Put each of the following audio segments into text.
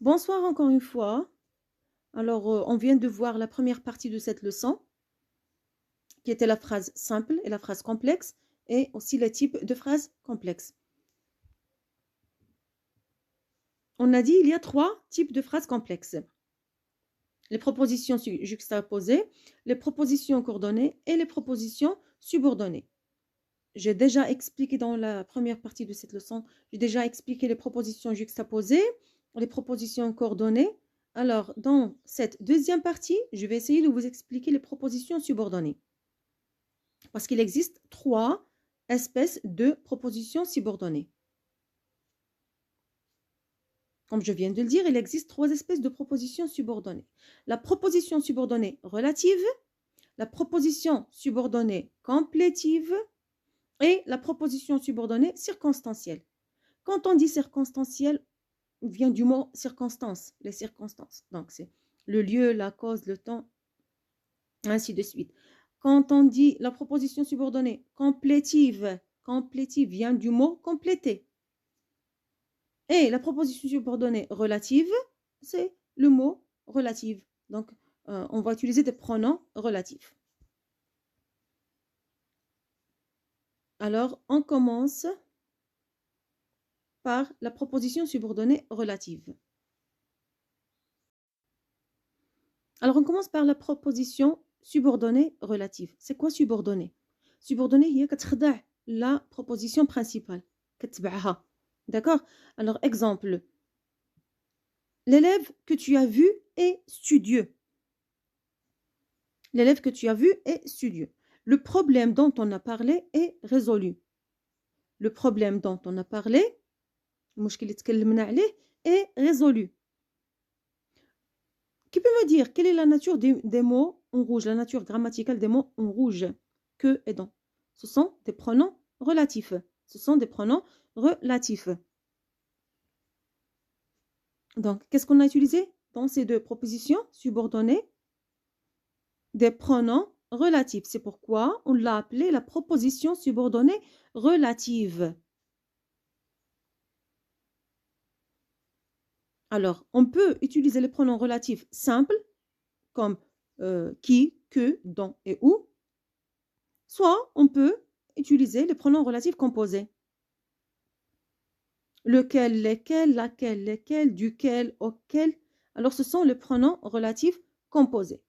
Bonsoir encore une fois. Alors, on vient de voir la première partie de cette leçon, qui était la phrase simple et la phrase complexe, et aussi les types de phrases complexes. On a dit il y a 3 types de phrases complexes. Les propositions juxtaposées, les propositions coordonnées et les propositions subordonnées. J'ai déjà expliqué dans la première partie de cette leçon, j'ai déjà expliqué les propositions juxtaposées, les propositions coordonnées. Alors, dans cette deuxième partie, je vais essayer de vous expliquer les propositions subordonnées. Parce qu'il existe 3 espèces de propositions subordonnées. Comme je viens de le dire, il existe 3 espèces de propositions subordonnées. La proposition subordonnée relative, la proposition subordonnée complétive et la proposition subordonnée circonstancielle. Quand on dit circonstancielle, vient du mot circonstance, les circonstances. Donc, c'est le lieu, la cause, le temps, ainsi de suite. Quand on dit la proposition subordonnée complétive, complétive vient du mot compléter. Et la proposition subordonnée relative, c'est le mot relative. Donc, on va utiliser des pronoms relatifs. Alors, on commence par la proposition subordonnée relative. Alors, on commence par la proposition subordonnée relative. C'est quoi subordonnée? Subordonnée, هي كتخضع la proposition principale. كتبعها. D'accord? Alors, exemple. L'élève que tu as vu est studieux. L'élève que tu as vu est studieux. Le problème dont on a parlé est résolu. Le problème dont on a parlé, المشكل اللي تكلمنا عليه, est résolu. Qui peut me dire quelle est la nature des mots en rouge, la nature grammaticale des mots en rouge? Que et dont. Ce sont des pronoms relatifs. Ce sont des pronoms relatifs. Donc, qu'est-ce qu'on a utilisé dans ces deux propositions subordonnées? Des pronoms relatifs. C'est pourquoi on l'a appelé la proposition subordonnée relative. Alors, on peut utiliser les pronoms relatifs simples, comme qui, que, dont et où. Soit on peut utiliser les pronoms relatifs composés. Lequel, lesquels, laquelle, lesquels, duquel, auquel. Alors, ce sont les pronoms relatifs composés.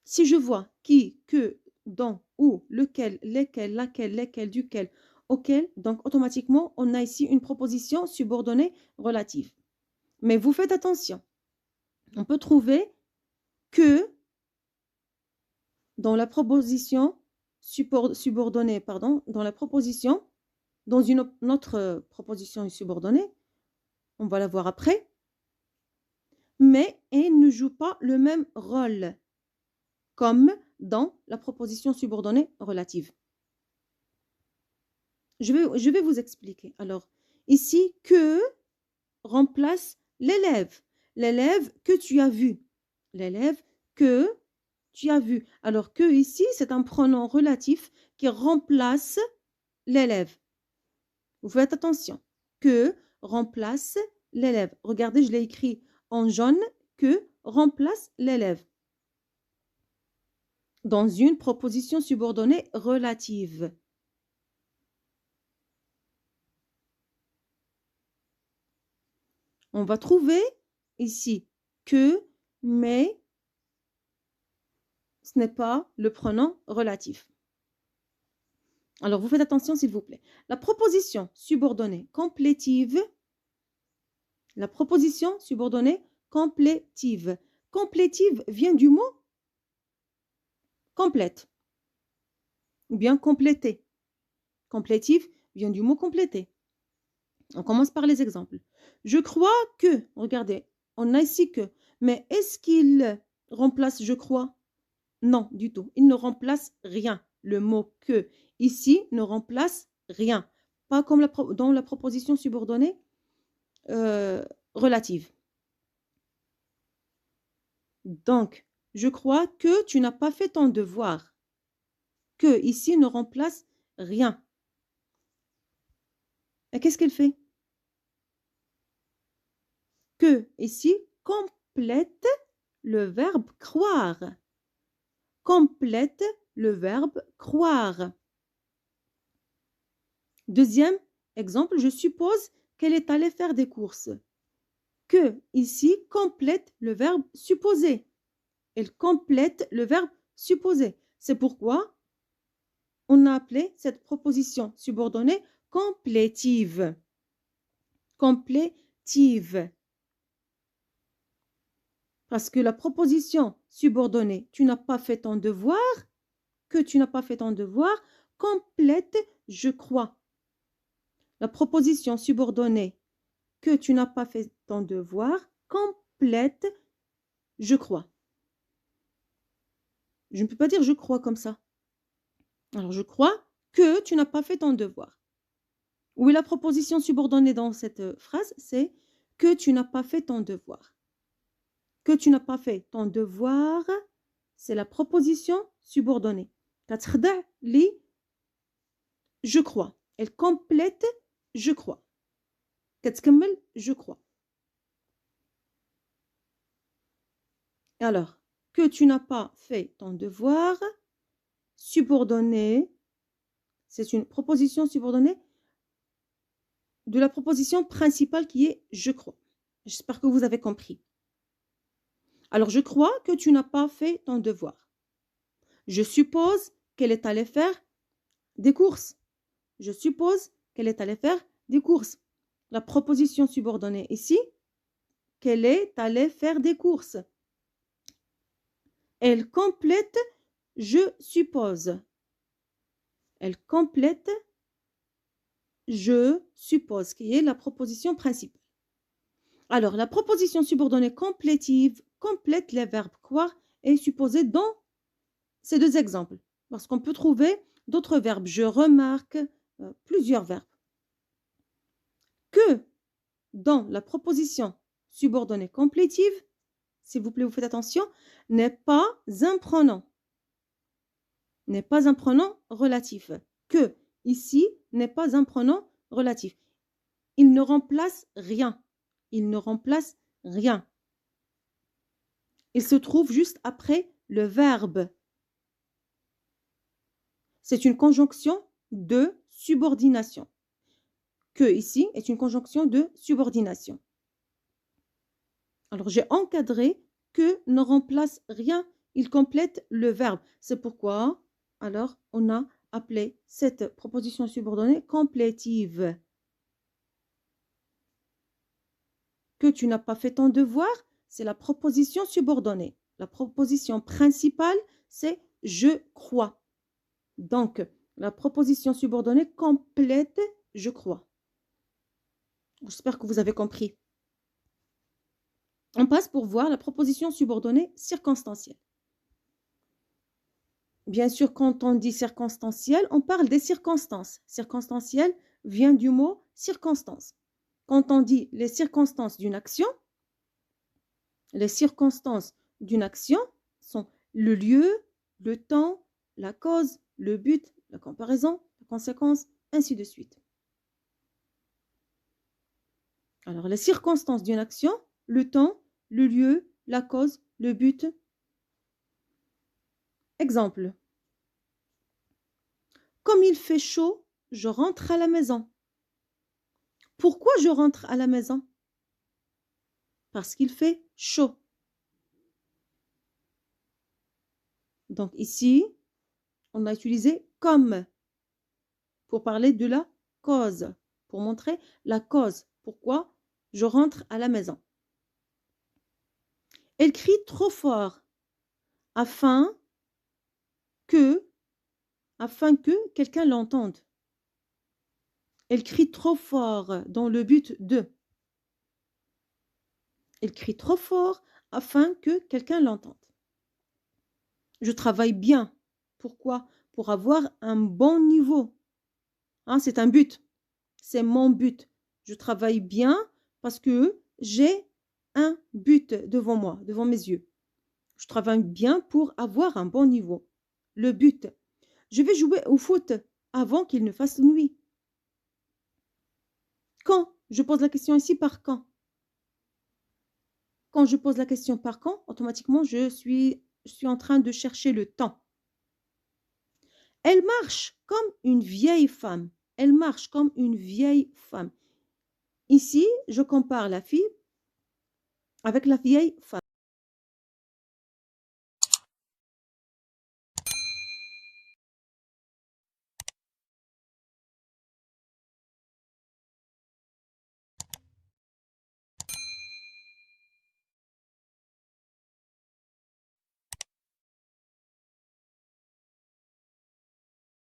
Si je vois qui, que, dont, où, lequel, lesquels, laquelle, lesquels, duquel, auquel, donc automatiquement, on a ici une proposition subordonnée relative. Mais vous faites attention. On peut trouver que dans la proposition subordonnée, dans la proposition, dans une autre proposition subordonnée, on va la voir après, mais elle ne joue pas le même rôle comme dans la proposition subordonnée relative. Je vais vous expliquer. Alors, ici, que remplace l'élève. L'élève que tu as vu. L'élève que tu as vu. Alors que ici, c'est un pronom relatif qui remplace l'élève. Vous faites attention. Que remplace l'élève. Regardez, je l'ai écrit en jaune. Que remplace l'élève. Dans une proposition subordonnée relative. On va trouver ici que, mais ce n'est pas le pronom relatif. Alors, vous faites attention, s'il vous plaît. La proposition subordonnée complétive, la proposition subordonnée complétive. Complétive vient du mot complète ou bien compléter. Complétive vient du mot compléter. On commence par les exemples. Je crois que, regardez, on a ici que, mais est-ce qu'il remplace je crois? Non, du tout. Il ne remplace rien. Le mot que ici ne remplace rien. Pas comme dans la proposition subordonnée relative. Donc, je crois que tu n'as pas fait ton devoir. Que ici ne remplace rien. Et qu'est-ce qu'elle fait? Que, ici, complète le verbe croire. Complète le verbe croire. Deuxième exemple, je suppose qu'elle est allée faire des courses. Que, ici, complète le verbe supposer. Elle complète le verbe supposer. C'est pourquoi on a appelé cette proposition subordonnée complétive. Complétive. Parce que la proposition subordonnée, tu n'as pas fait ton devoir, que tu n'as pas fait ton devoir, complète je crois. La proposition subordonnée, que tu n'as pas fait ton devoir, complète je crois. Je ne peux pas dire je crois comme ça. Alors, je crois que tu n'as pas fait ton devoir. Oui, la proposition subordonnée dans cette phrase, c'est que tu n'as pas fait ton devoir. Que tu n'as pas fait ton devoir, c'est la proposition subordonnée. Je crois. Elle complète je crois. Je crois. Alors, que tu n'as pas fait ton devoir, subordonnée, c'est une proposition subordonnée de la proposition principale qui est je crois. J'espère que vous avez compris. Alors, je crois que tu n'as pas fait ton devoir. Je suppose qu'elle est allée faire des courses. Je suppose qu'elle est allée faire des courses. La proposition subordonnée ici, qu'elle est allée faire des courses. Elle complète je suppose. Elle complète je suppose, qui est la proposition principale. Alors, la proposition subordonnée complétive complète les verbes croire et supposer dans ces deux exemples. Parce qu'on peut trouver d'autres verbes. Je remarque plusieurs verbes. Que dans la proposition subordonnée complétive, s'il vous plaît, vous faites attention, n'est pas un pronom. N'est pas un pronom relatif. Que, ici, n'est pas un pronom relatif. Il ne remplace rien. Il ne remplace rien. Il se trouve juste après le verbe. C'est une conjonction de subordination. Que, ici, est une conjonction de subordination. Alors, j'ai encadré que ne remplace rien. Il complète le verbe. C'est pourquoi, alors, on a appelé cette proposition subordonnée complétive. Que tu n'as pas fait ton devoir, c'est la proposition subordonnée. La proposition principale, c'est je crois. Donc, la proposition subordonnée complète je crois. J'espère que vous avez compris. On passe pour voir la proposition subordonnée circonstancielle. Bien sûr, quand on dit circonstancielle, on parle des circonstances. Circonstancielle vient du mot circonstance. Quand on dit les circonstances d'une action, les circonstances d'une action sont le lieu, le temps, la cause, le but, la comparaison, la conséquence, ainsi de suite. Alors, les circonstances d'une action, le temps, le lieu, la cause, le but. Exemple. Comme il fait chaud, je rentre à la maison. Pourquoi je rentre à la maison? Parce qu'il fait chaud. Donc ici, on a utilisé comme pour parler de la cause, pour montrer la cause. Pourquoi je rentre à la maison? Elle crie trop fort afin que quelqu'un l'entende. Elle crie trop fort dans le but de. Elle crie trop fort afin que quelqu'un l'entende. Je travaille bien. Pourquoi? Pour avoir un bon niveau. Hein, c'est un but. C'est mon but. Je travaille bien parce que j'ai un but devant moi, devant mes yeux. Je travaille bien pour avoir un bon niveau. Le but. Je vais jouer au foot avant qu'il ne fasse nuit. Quand? Je pose la question ici par quand? quand je pose la question par quand, automatiquement, je suis en train de chercher le temps. Elle marche comme une vieille femme. Elle marche comme une vieille femme. Ici, je compare la fille avec la vieille femme.